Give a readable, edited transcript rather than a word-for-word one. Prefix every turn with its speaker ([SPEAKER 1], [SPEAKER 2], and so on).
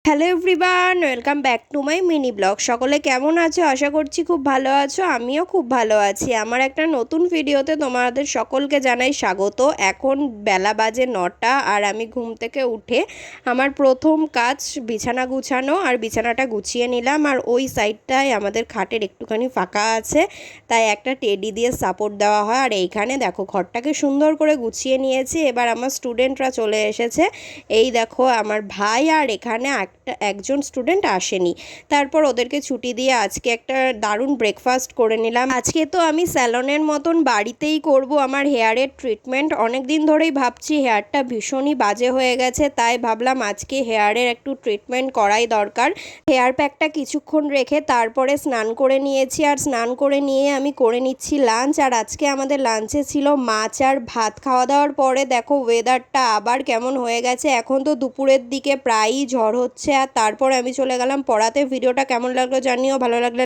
[SPEAKER 1] Hello everyone, welcome back to my mini blog. সকলে কেমন আছো? আশা করছি খুব ভালো আছো। আমিও খুব ভালো আছি। আমার একটা নতুন ভিডিওতে তোমাদের সকলকে জানাই স্বাগত। এখন বেলা বাজে 9টা আর আমি ঘুম থেকে উঠে আমার প্রথম কাজ বিছানা গুছানো, আর বিছানাটা গুছিয়ে নিলাম। আর ওই সাইডটায় আমাদের খাটের একটুখানি ফাঁকা আছে, তাই একটা টেডি দিয়ে সাপোর্ট দেওয়া হয়। আর এইখানে দেখো ঘরটাকে সুন্দর করে গুছিয়ে নিয়েছি। এবার আমার স্টুডেন্টরা চলে এসেছে। এই দেখো আমার ভাই, আর এখানে একজন স্টুডেন্ট আসেনি। তারপর ওদেরকে ছুটি দিয়ে আজকে একটা দারুণ ব্রেকফাস্ট করে নিলাম। আজকে তো আমি স্যালনের মতন বাড়িতেই করব আমার হেয়ারের ট্রিটমেন্ট। অনেক দিন ধরেই ভাবছি হেয়ারটা ভীষণই বাজে হয়ে গেছে, তাই ভাবলাম আজকে হেয়ারের একটু ট্রিটমেন্ট করাই দরকার। হেয়ার প্যাকটা কিছুক্ষণ রেখে তারপরে স্নান করে নিয়েছি, আর স্নান করে নিয়ে আমি করে নিচ্ছি লাঞ্চ। আর আজকে আমাদের লাঞ্চে ছিল মাছ আর ভাত। খাওয়া দাওয়ার পরে দেখো ওয়েদারটা আবার কেমন হয়ে গেছে। এখন তো দুপুরের দিকে প্রায়ই ঝড় হচ্ছে। আর তারপরে আমি চলে গেলাম পড়াতে। ভিডিওটা কেমন লাগলো জানিও, ভালো লাগলে